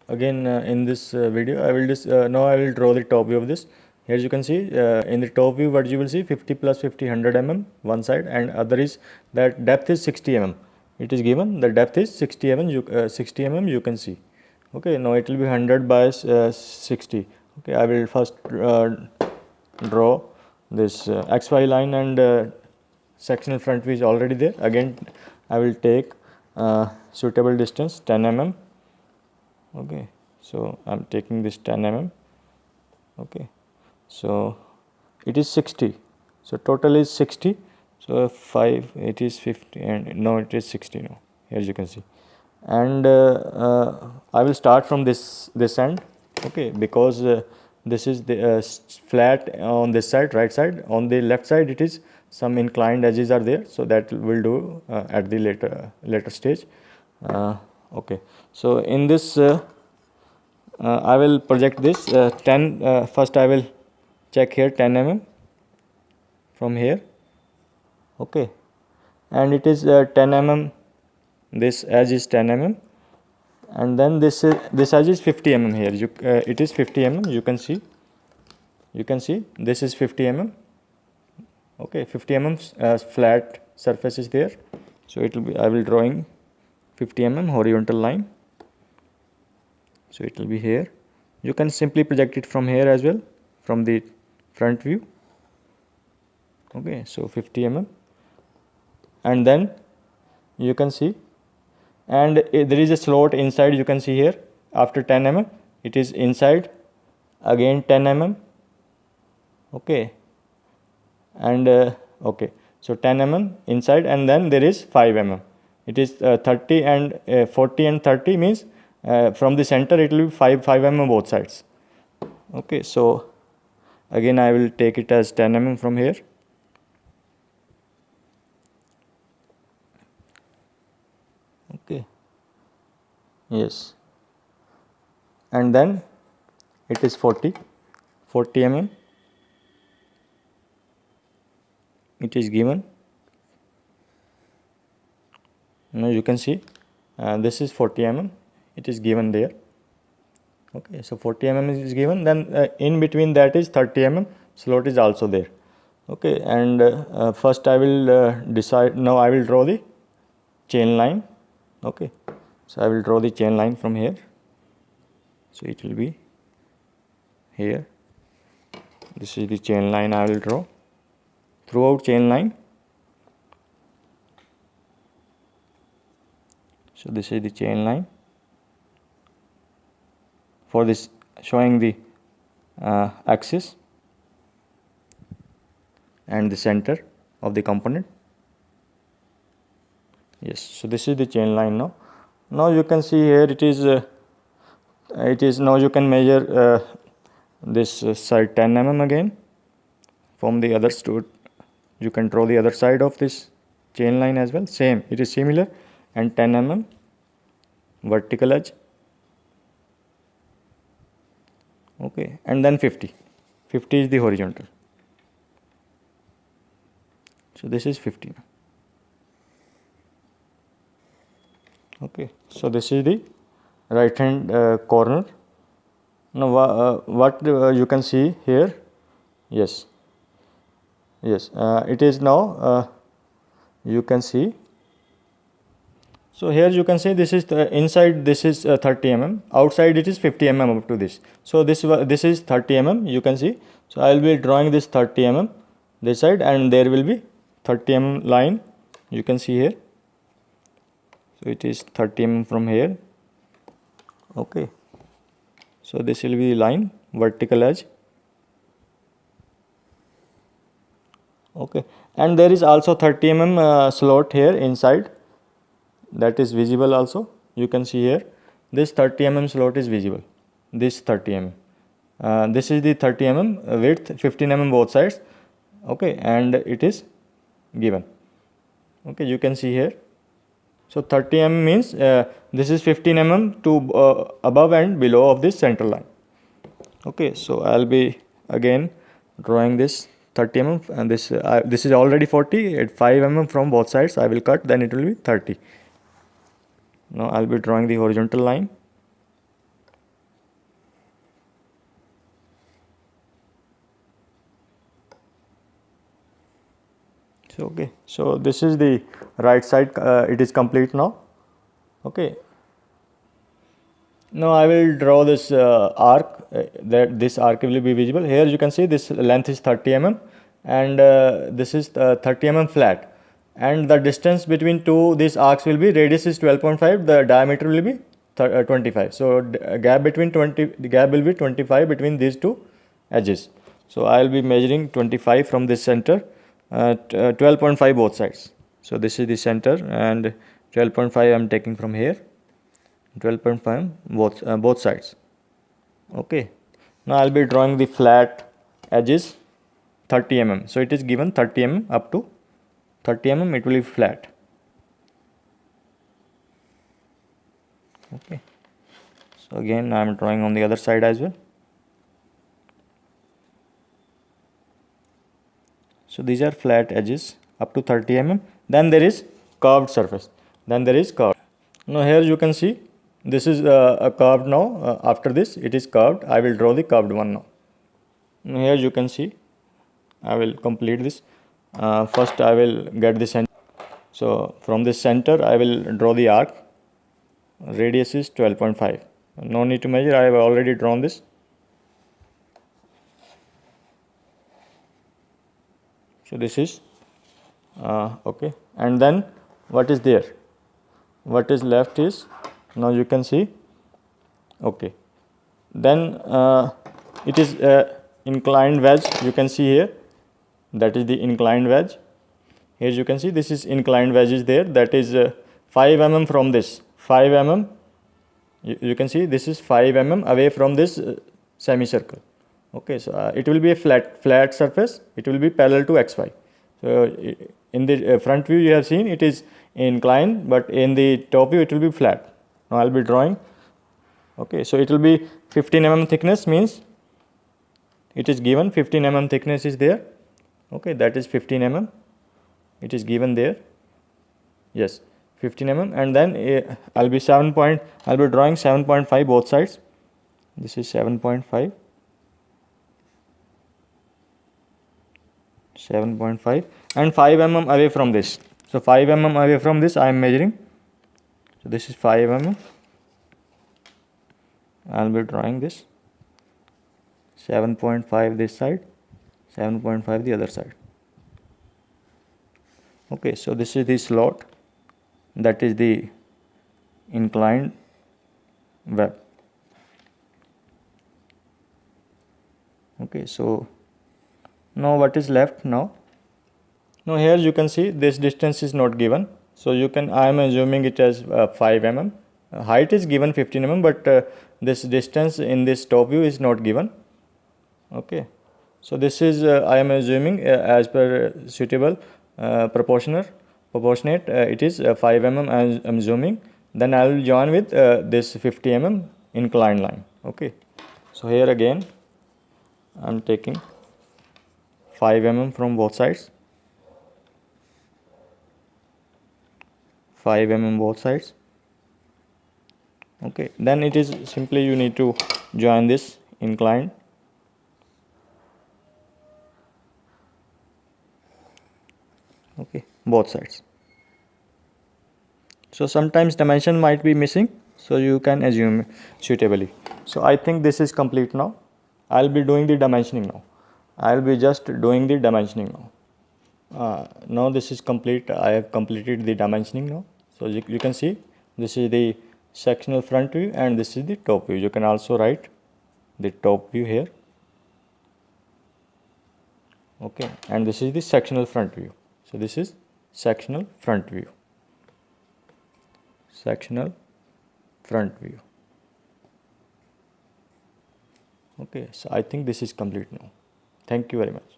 again in this video I will just now I will draw the top view of this. Here you can see in the top view what you will see 50 plus 50 100 mm one side, and other is that depth is 60 mm. It is given the depth is 60 mm, 60 mm you can see. Okay, now it will be 100 by 60. Okay, I will first draw this XY line, and sectional front view is already there. Again I will take suitable distance 10 mm. Okay, so I'm taking this 10 mm. Okay, so it is 60, so total is 60, so 5 it is 50, and no, it is 60 now. Here you can see, and I will start from this end. Okay, because this is the flat on this side, right side. On the left side it is some inclined edges are there, so that will do at the later stage. Okay, so in this I will project this 10 first I will check here 10 mm from here. Okay, and it is 10 mm, this edge is 10 mm, and then this edge is 50 mm. Here it is 50 mm, you can see this is 50 mm. Okay, 50 mm flat surface is there, so it will be, I will drawing 50 mm horizontal line, so it will be here. You can simply project it from here as well, from the front view. Okay, so 50 mm, and then you can see, and there is a slot inside, you can see here. After 10 mm it is inside, again 10 mm. Okay, and okay, so 10 mm inside, and then there is 5 mm. It is 30 and 40 and 30 means from the center it will be 5 mm both sides. Okay, so again I will take it as 10 mm from here. Okay, yes, and then it is 40 mm it is given. Now you can see this is 40 mm, it is given there. Okay, so 40 mm is given, then in between that is 30 mm slot is also there. Okay, and first I will decide, now I will draw the chain line. Okay, so I will draw the chain line from here, so it will be here. This is the chain line I will draw throughout chain line. So this is the chain line for this, showing the axis and the center of the component. Yes, so this is the chain line now. Now you can see here it is now you can measure this side 10 mm again from the other stood. You can draw the other side of this chain line as well, same, it is similar, and 10 mm vertical edge. Okay, and then 50 is the horizontal, so this is 50. Okay, so this is the right hand corner. Now what you can see here, yes, it is now you can see. So here you can see this is the inside, this is 30 mm, outside it is 50 mm up to this. So this is 30 mm, you can see. So I will be drawing this 30 mm this side, and there will be 30 mm line, you can see here. So it is 30 mm from here. Okay, so this will be line, vertical edge. Okay, and there is also 30 mm slot here inside, that is visible also. You can see here this 30 mm slot is visible, this 30 mm. This is the 30 mm width, 15 mm both sides. Okay, and it is given. Okay, you can see here. So 30 mm means this is 15 mm to above and below of this center line. Okay, so I'll be again drawing this 30 mm, and this is already 40, at 5 mm from both sides I will cut, then it will be 30. Now I'll be drawing the horizontal line. So okay, so this is the right side, it is complete now. Okay, now I will draw this arc, that this arc will be visible. Here you can see this length is 30 mm and this is 30 mm flat, and the distance between these arcs will be, radius is 12.5, the diameter will be 25. So gap between the gap will be 25 between these two edges. So I will be measuring 25 from this center, 12.5 both sides. So this is the center and 12.5 I am taking from here, 12.5 both sides. Okay, now I'll be drawing the flat edges 30 mm. So it is given 30 mm, up to 30 mm it will be flat. Okay, so again I am drawing on the other side as well. So these are flat edges up to 30 mm. Then there is curved surface. Then there is curved. Now here you can see this is a curved now. After this it is curved. I will draw the curved one now. Now here you can see I will complete this. First I will get the center. So from this center I will draw the arc. Radius is 12.5. No need to measure. I have already drawn this. So this is okay, and then what is there? What is left is, now you can see. Okay, then it is inclined wedge. You can see here, that is the inclined wedge. Here you can see this is inclined wedge is there. That is 5 mm from this. 5 mm. You can see this is 5 mm away from this semicircle. Okay, so it will be a flat surface. It will be parallel to xy. So in the front view you have seen it is inclined, but in the top view it will be flat. Now I will be drawing. Okay, so it will be 15 mm thickness, means it is given 15 mm thickness is there. Okay, that is 15 mm. It is given there. Yes, 15 mm, and then I'll be drawing 7.5 both sides. This is 7.5. 7.5 and 5 mm away from this. So 5 mm away from this I am measuring. So this is 5 mm. I will be drawing this 7.5 this side, 7.5 the other side. Okay, so this is the slot, that is the inclined web. Okay, so now what is left now? Now here you can see this distance is not given. So I am assuming it as 5 mm. Height is given 15 mm, but this distance in this top view is not given. Okay, so this is I am assuming as per suitable proportionate it is 5 mm I am assuming. Then I will join with this 50 mm inclined line. Okay, so here again I am taking 5 mm from both sides, 5 mm both sides. Okay, then it is simply you need to join this inclined. Okay, both sides. So sometimes dimension might be missing, so you can assume suitably. So I think this is complete now. I'll be doing the dimensioning now. I'll be just doing the dimensioning now. Now this is complete. I have completed the dimensioning now. So you can see this is the sectional front view and this is the top view. You can also write the top view here. Okay, and this is the sectional front view. So this is sectional front view. Sectional front view. Okay, so I think this is complete now. Thank you very much.